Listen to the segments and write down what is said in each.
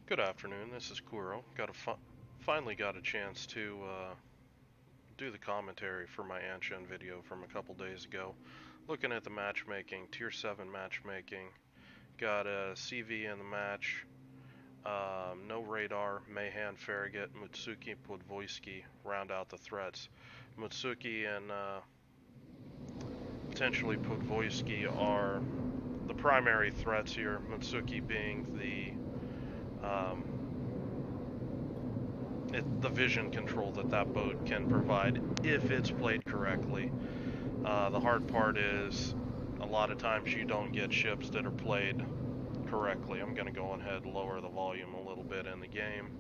Good afternoon, this is Kuro. Finally got a chance to do the commentary for my Anshan video from a couple days ago. Looking at the matchmaking, Tier 7 matchmaking. Got a CV in the match. No radar, Mayhan, Farragut, Mutsuki, Podvoisky round out the threats. Mutsuki and potentially Podvoisky are the primary threats here. Mutsuki being the vision control that boat can provide if it's played correctly. The hard part is a lot of times you don't get ships that are played correctly. I'm going to go ahead and lower the volume a little bit in the game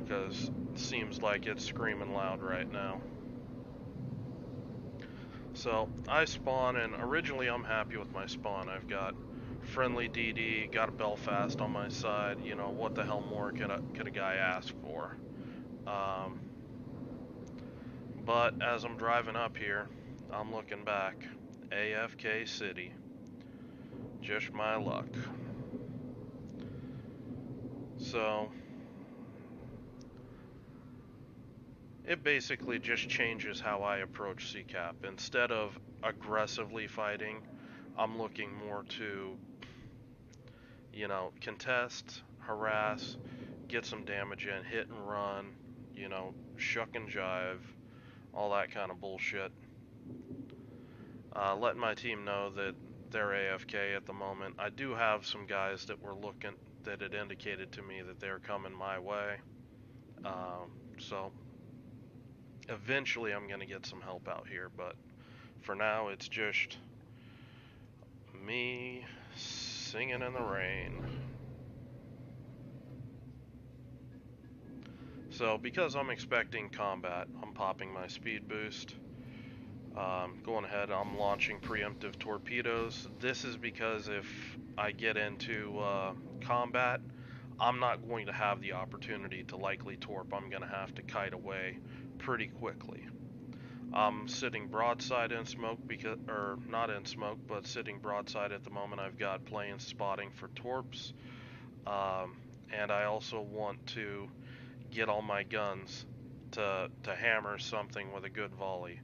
because it seems like it's screaming loud right now. So I spawn, and originally I'm happy with my spawn. I've got friendly DD, got a Belfast on my side. You know, what the hell more could a guy ask for? Um, but as I'm driving up here, I'm looking back. AFK City. Just my luck. So, it basically just changes how I approach CCAP. Instead of aggressively fighting, I'm looking more to, contest, harass, get some damage in, hit and run, shuck and jive, all that kind of bullshit. Letting my team know that they're AFK at the moment. I do have some guys that had indicated to me that they're coming my way. So eventually I'm going to get some help out here, but for now it's just me singing in the rain. So because I'm expecting combat, I'm popping my speed boost. Going ahead, I'm launching preemptive torpedoes. This is because if I get into combat, I'm not going to have the opportunity to likely torp. I'm going to have to kite away pretty quickly. I'm sitting broadside in smoke, or not in smoke, but sitting broadside at the moment. I've got planes spotting for torps, and I also want to get all my guns to hammer something with a good volley.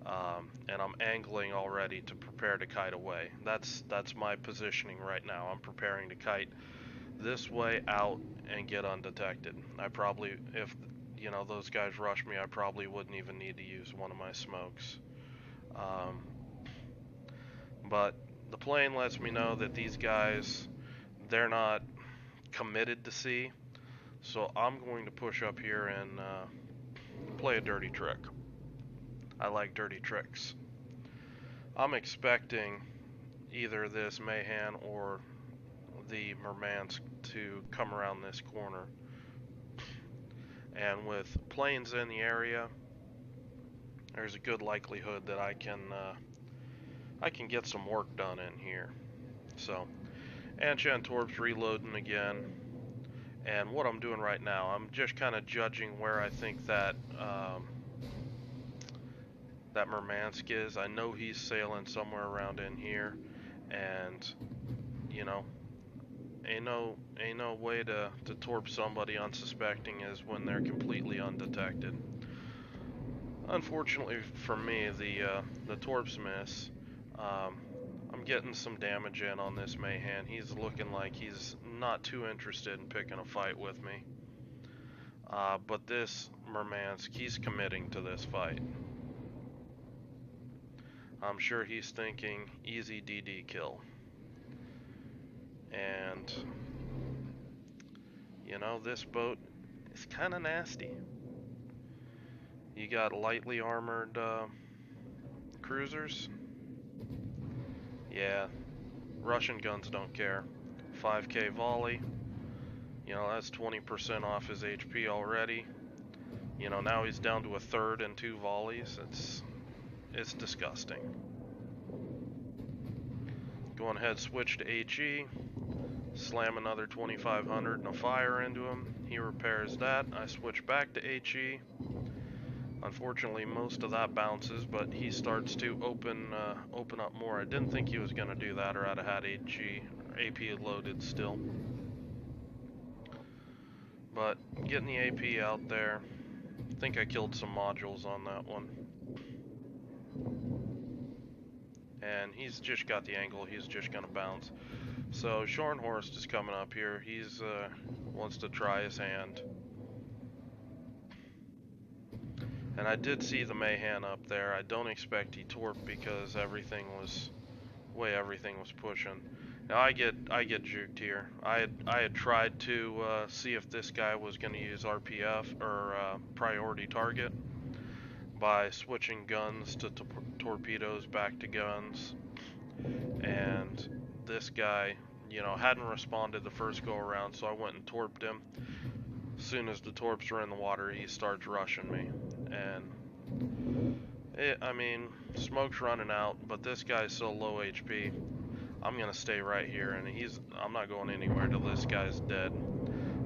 And I'm angling already to prepare to kite away. That's my positioning right now. I'm preparing to kite this way out and get undetected. I probably, if those guys rush me, I probably wouldn't even need to use one of my smokes. Um, but the plane lets me know that these guys, they're not committed to C, so I'm going to push up here and play a dirty trick. I like dirty tricks. I'm expecting either this Mahan or the Murmansk to come around this corner. And with planes in the area, there's a good likelihood that I can get some work done in here. So, Anshan Torp's reloading again. And what I'm doing right now, I'm just kind of judging where I think that that Murmansk is. I know he's sailing somewhere around in here, and ain't no way to torp somebody unsuspecting is when they're completely undetected. Unfortunately for me, the torps miss. I'm getting some damage in on this Mahan. He's looking like he's not too interested in picking a fight with me. But this Murmansk, he's committing to this fight. I'm sure he's thinking easy DD kill. And, this boat is kind of nasty. You got lightly armored cruisers. Yeah, Russian guns don't care. 5k volley. That's 20% off his HP already. Now he's down to a third and 2 volleys. It's disgusting. Going ahead, switch to HE. Slam another 2500 and a fire into him. He repairs that. I switch back to HE. Unfortunately, most of that bounces, but he starts to open up more. I didn't think he was going to do that, or I'd have had AP loaded still. But getting the AP out there, I think I killed some modules on that one. And he's just got the angle, he's just gonna bounce. So Shornhorst is coming up here. He's wants to try his hand. And I did see the Mayhan up there. I don't expect he torped because everything was pushing. Now I get juked here. I had tried to see if this guy was going to use RPF or priority target by switching guns to torpedoes back to guns, and this guy, you know, hadn't responded the first go around, so I went and torped him. As soon as the torps are in the water, he starts rushing me, and I mean, smoke's running out, but this guy's so low HP. I'm gonna stay right here, and I'm not going anywhere till this guy's dead.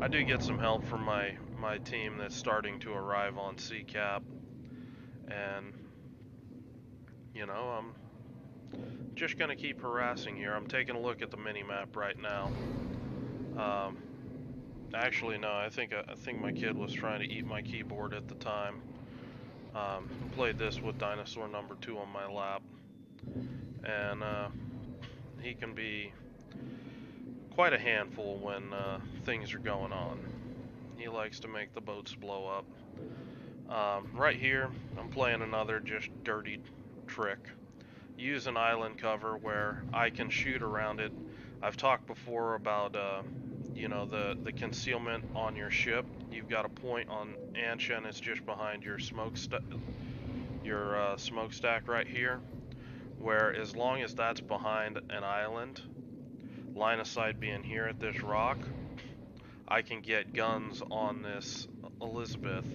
I do get some help from my team that's starting to arrive on CCAP, and you know, I'm just gonna keep harassing here. I'm taking a look at the mini-map right now. Actually, no, I think my kid was trying to eat my keyboard at the time. Played this with dinosaur number 2 on my lap, and he can be quite a handful when things are going on. He likes to make the boats blow up. Right here, I'm playing another just dirty trick. Use an island cover where I can shoot around it. I've talked before about you know, the concealment on your ship. You've got a point on Anshan. It's just behind your smokestack right here, where as long as that's behind an island, line of sight being here at this rock, I can get guns on this Elizabeth.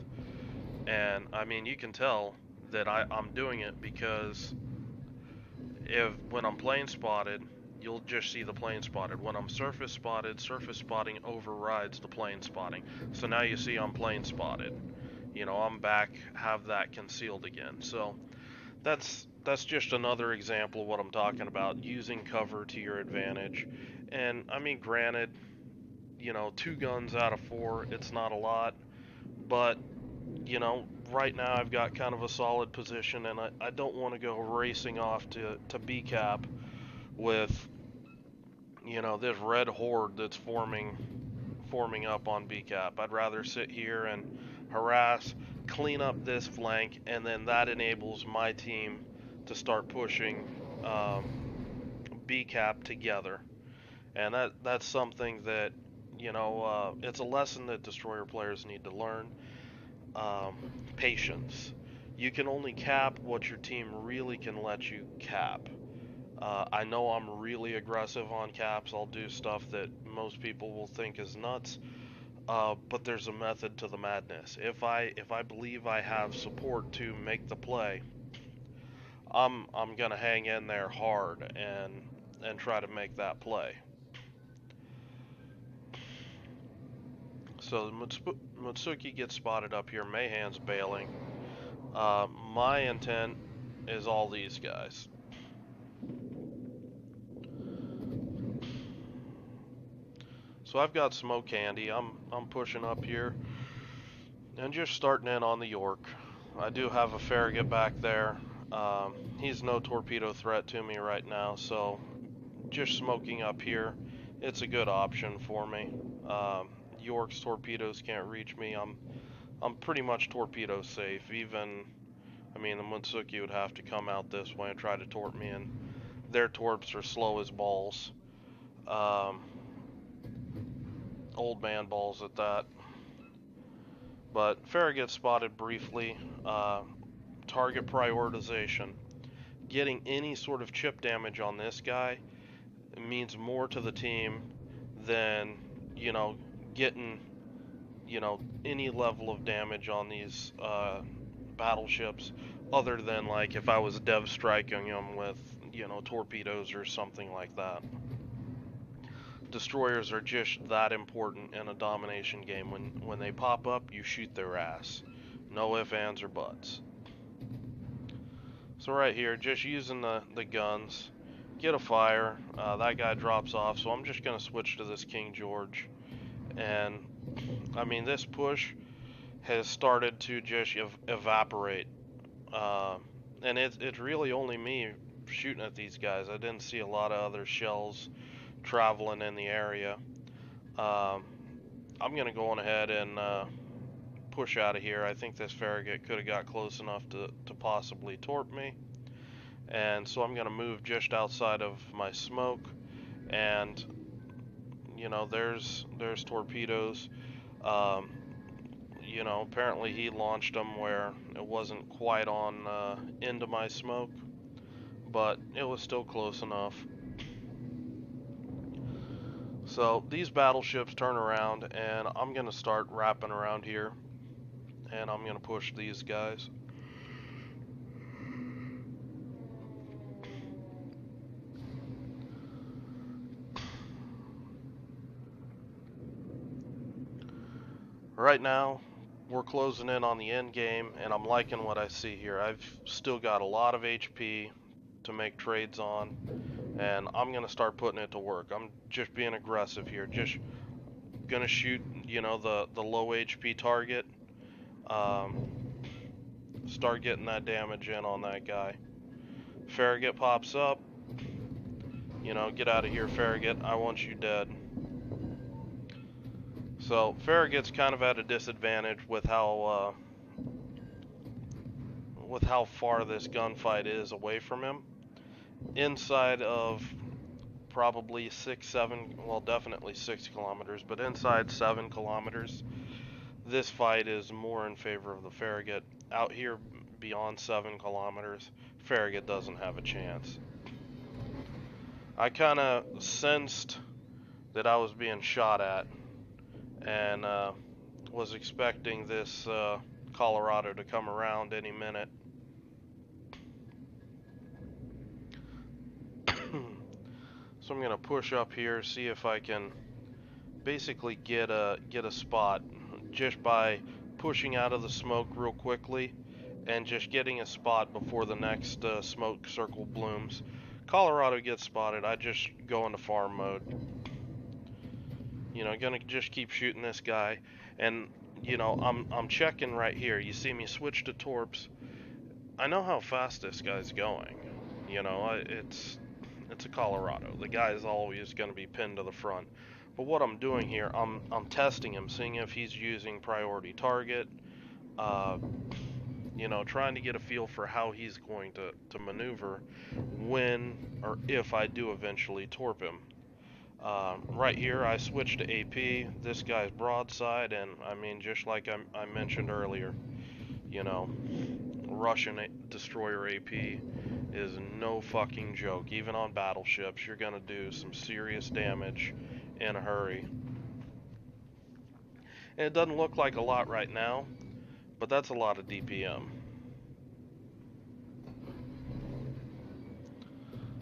And I mean, you can tell that I'm doing it because when I'm plane spotted, you'll just see the plane spotted. When I'm surface spotted, surface spotting overrides the plane spotting. So now you see I'm plane spotted. You know, I'm back, have that concealed again. So that's just another example of what I'm talking about, using cover to your advantage. And I mean, granted, you know, 2 guns out of 4, it's not a lot, but you know, right now I've got kind of a solid position, and I don't want to go racing off to BCAP with, you know, this red horde that's forming up on BCAP. I'd rather sit here and harass, clean up this flank, and then that enables my team to start pushing BCAP together. And that's something that, you know, it's a lesson that destroyer players need to learn. Patience. You can only cap what your team really can let you cap. I know I'm really aggressive on caps. I'll do stuff that most people will think is nuts, but there's a method to the madness. If I believe I have support to make the play, I'm gonna hang in there hard and try to make that play. So Mutsuki gets spotted up here. Mayhan's bailing. My intent is all these guys. So I've got smoke candy. I'm pushing up here and just starting in on the York. I do have a Farragut back there. He's no torpedo threat to me right now, so just smoking up here, it's a good option for me. York's torpedoes can't reach me. I'm pretty much torpedo safe. Even, I mean, the Mutsuki would have to come out this way and try to torp me, and their torps are slow as balls. Old man balls at that. But Farragut spotted briefly. Target prioritization. Getting any sort of chip damage on this guy means more to the team than, you know, getting, you know, any level of damage on these battleships, other than like if I was dev striking them with, you know, torpedoes or something like that. Destroyers are just that important in a domination game. When they pop up, you shoot their ass. No ifs, ands, or buts. So right here, just using the guns, get a fire. That guy drops off, so I'm just going to switch to this King George. And I mean, this push has started to just evaporate. Uh, and it's really only me shooting at these guys. I didn't see a lot of other shells traveling in the area. Um, I'm going to go on ahead and push out of here. I think this Farragut could have got close enough to possibly torp me. And so I'm going to move just outside of my smoke. And, you know, there's torpedoes. Um, you know, apparently he launched them where it wasn't quite on into my smoke, but it was still close enough. So these battleships turn around, and I'm going to start wrapping around here, and I'm going to push these guys. Right now, we're closing in on the end game, and I'm liking what I see here. I've still got a lot of HP to make trades on, and I'm going to start putting it to work. I'm just being aggressive here. Just going to shoot, you know, the low HP target. Start getting that damage in on that guy. Farragut pops up. You know, get out of here, Farragut. I want you dead. So Farragut's kind of at a disadvantage with how far this gunfight is away from him. Inside of probably 6, 7, well, definitely 6 kilometers, but inside 7 kilometers, this fight is more in favor of the Farragut. Out here beyond 7 kilometers, Farragut doesn't have a chance. I kind of sensed that I was being shot at, and was expecting this Colorado to come around any minute. So I'm gonna push up here, see if I can basically get a spot just by pushing out of the smoke real quickly and just getting a spot before the next smoke circle blooms. Colorado gets spotted, I just go into farm mode. You know, gonna just keep shooting this guy, and you know, I'm checking right here. You see me switch to torps. I know how fast this guy's going. You know, it's a Colorado. The guy is always going to be pinned to the front. But what I'm doing here, I'm testing him, seeing if he's using priority target. You know, trying to get a feel for how he's going to maneuver when or if I do eventually torp him. Right here, I switched to AP. This guy's broadside, and I mean, just like I mentioned earlier, you know, Russian destroyer AP is no fucking joke. Even on battleships, you're gonna do some serious damage in a hurry. And it doesn't look like a lot right now, but that's a lot of DPM.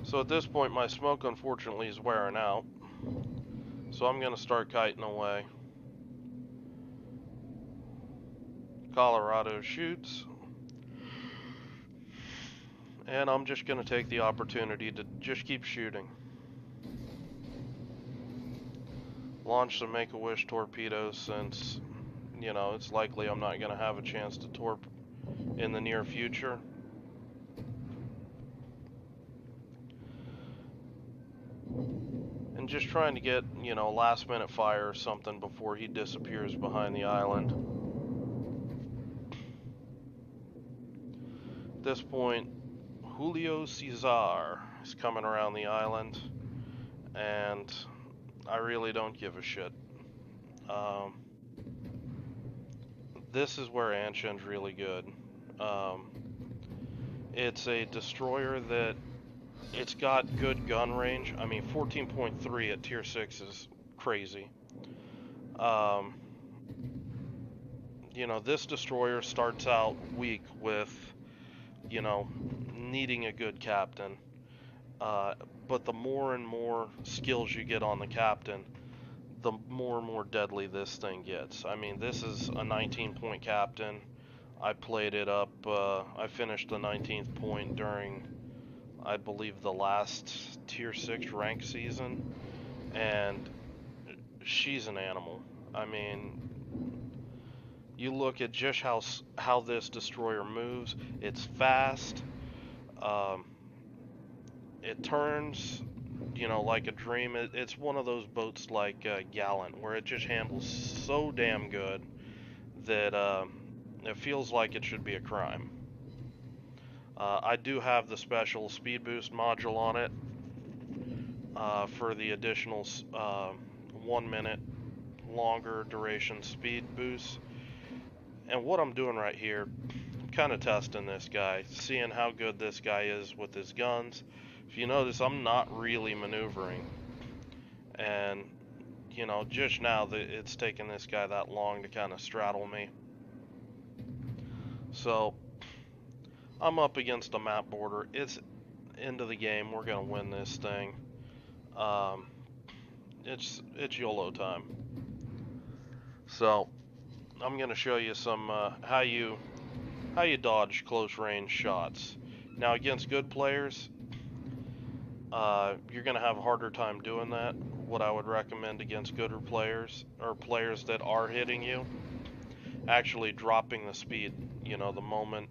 So at this point, my smoke unfortunately is wearing out. So I'm gonna start kiting away. Colorado shoots. And I'm just gonna take the opportunity to just keep shooting. Launch some Make-A-Wish torpedoes since, you know, it's likely I'm not gonna have a chance to torp in the near future. And just trying to get, you know, last minute fire or something before he disappears behind the island. At this point, Julio Cesar is coming around the island, and I really don't give a shit. This is where Anshan's really good. It's a destroyer that it's got good gun range. I mean, 14.3 at tier 6 is crazy. You know, this destroyer starts out weak with, you know, needing a good captain. But the more and more skills you get on the captain, the more and more deadly this thing gets. I mean, this is a 19-point captain. I played it up. I finished the 19th point during, I believe, the last tier 6 rank season, and she's an animal. I mean, You look at just how this destroyer moves. It's fast. Um, it turns, like a dream. It's one of those boats like Gallant, where it just handles so damn good that it feels like it should be a crime. I do have the special speed boost module on it for the additional 1 minute longer duration speed boost. And what I'm doing right here, I'm kind of testing this guy, seeing how good this guy is with his guns. If you notice, I'm not really maneuvering. And, just now that it's taken this guy that long to kind of straddle me. So, I'm up against a map border. It's into the game. We're going to win this thing. It's YOLO time. So, I'm going to show you some how you dodge close range shots. Now, against good players, you're going to have a harder time doing that. What I would recommend against gooder players, or players that are hitting you, actually dropping the speed. The moment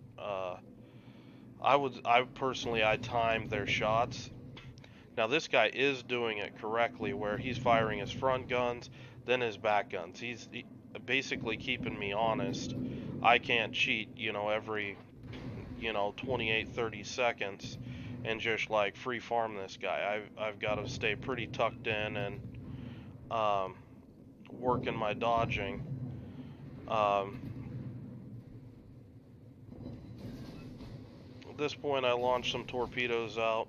I time their shots. Now this guy is doing it correctly, where he's firing his front guns, then his back guns. He's basically keeping me honest. I can't cheat, every 28, 30 seconds and just like free farm this guy. I've got to stay pretty tucked in and working my dodging. At this point, I launched some torpedoes out.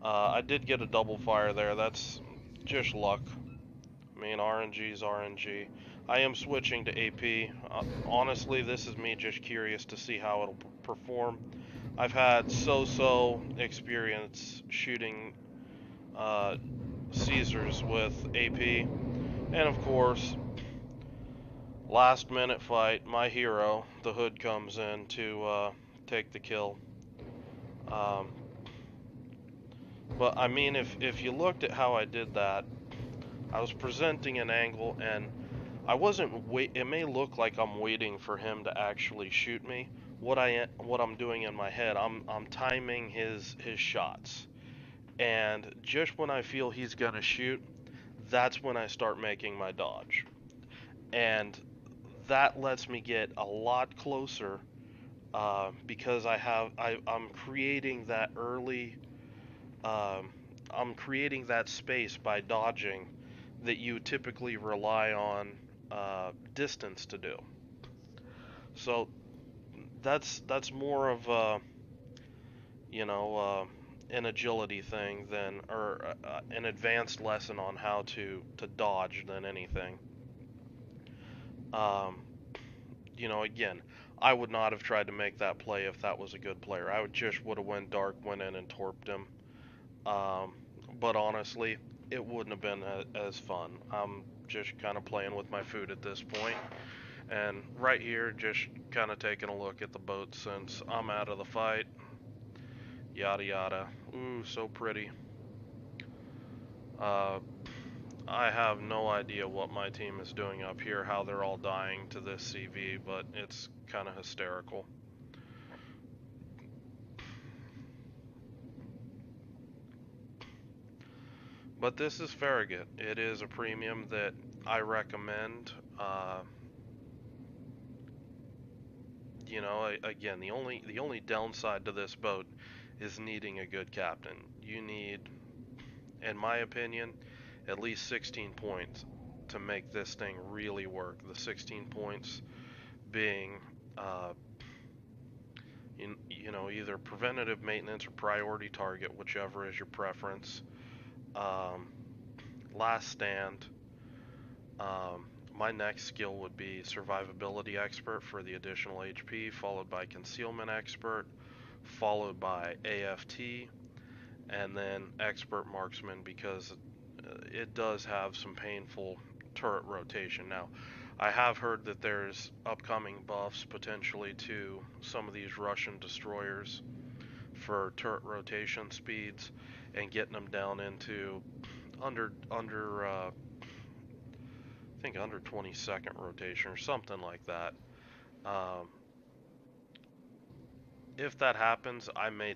I did get a double fire there. That's just luck. I mean, RNG's RNG. I am switching to AP. Honestly, this is me just curious to see how it'll perform. I've had so-so experience shooting Caesars with AP. And of course, last minute fight, my hero, the Hood, comes in to take the kill. But I mean, if you looked at how I did that, I was presenting an angle and I wasn't it may look like I'm waiting for him to actually shoot me. What I'm doing in my head, I'm timing his shots. And just when I feel he's going to shoot, that's when I start making my dodge. And that lets me get a lot closer because I'm creating that early I'm creating that space by dodging that you typically rely on distance to do. So that's more of an agility thing than or an advanced lesson on how to dodge than anything. Again, I would not have tried to make that play if that was a good player. I would have went dark, went in and torped him. But honestly, it wouldn't have been as fun. I'm just kind of playing with my food at this point. And right here, just kind of taking a look at the boat since I'm out of the fight. Yada yada. Ooh, so pretty. I have no idea what my team is doing up here, how they're all dying to this CV, but it's kind of hysterical. But this is Farragut. It is a premium that I recommend. Again, the only downside to this boat is needing a good captain. You need, in my opinion, at least 16 points to make this thing really work. The 16 points being, either preventative maintenance or priority target, whichever is your preference. Last stand. My next skill would be survivability expert for the additional HP, followed by concealment expert, followed by AFT, and then expert marksman, because it does have some painful turret rotation. Now, I have heard that there's upcoming buffs potentially to some of these Russian destroyers for turret rotation speeds and getting them down into under I think under 22nd rotation or something like that. Um, if that happens, I may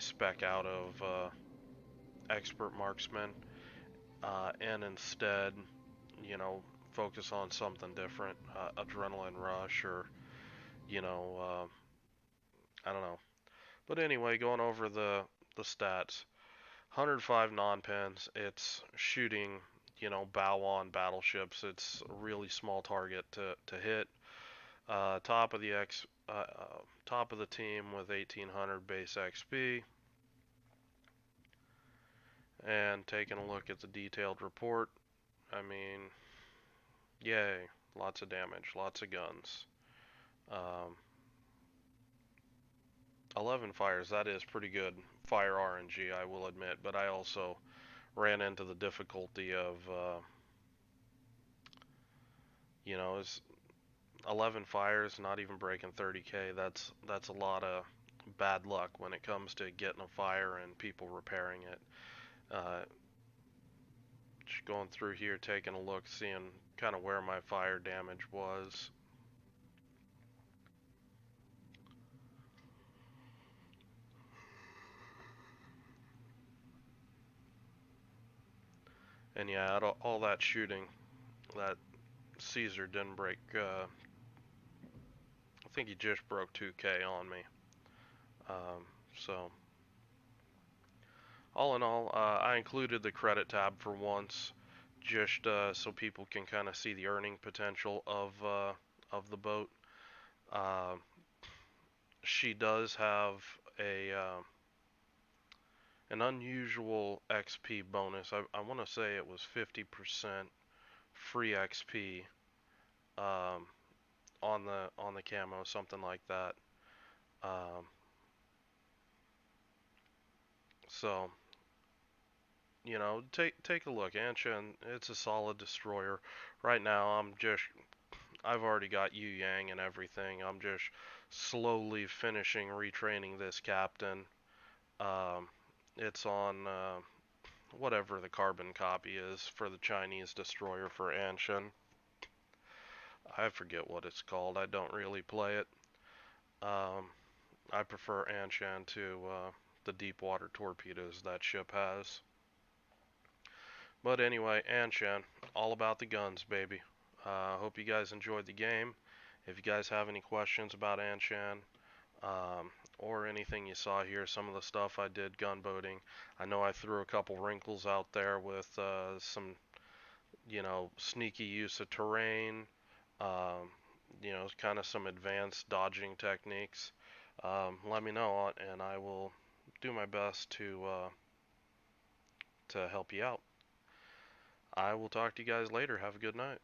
spec out of expert marksman and instead, you know, focus on something different, adrenaline rush or you know, I don't know. But anyway, going over the stats, 105 non-pens. It's shooting, bow on battleships. It's a really small target to hit. Top of the top of the team with 1800 base XP. And taking a look at the detailed report, I mean, yay, lots of damage, lots of guns. Um, 11 fires, that is pretty good fire RNG, I will admit, but I also ran into the difficulty of, is 11 fires, not even breaking 30k. That's a lot of bad luck when it comes to getting a fire and people repairing it. Uh, just going through here, taking a look, seeing kind of where my fire damage was. And yeah, all that shooting, that Caesar didn't break. I think he just broke 2k on me. So all in all, I included the credit tab for once, just so people can kind of see the earning potential of the boat. Uh, she does have a an unusual XP bonus. I want to say it was 50% free XP um, on the camo, something like that. Um, so take a look. Anshan, it's a solid destroyer. Right now, I've already got Yu Yang and everything. I'm just slowly finishing retraining this captain. Um, it's on whatever the carbon copy is for the Chinese destroyer for Anshan. I forget what it's called. I don't really play it. Um, I prefer Anshan to the deep water torpedoes that ship has. But anyway, Anshan, all about the guns, baby. Hope you guys enjoyed the game. If you guys have any questions about Anshan, or anything you saw here, some of the stuff I did gunboating, I know I threw a couple wrinkles out there with some, sneaky use of terrain, um, kind of some advanced dodging techniques. Let me know, and I will do my best to help you out. I will talk to you guys later. Have a good night.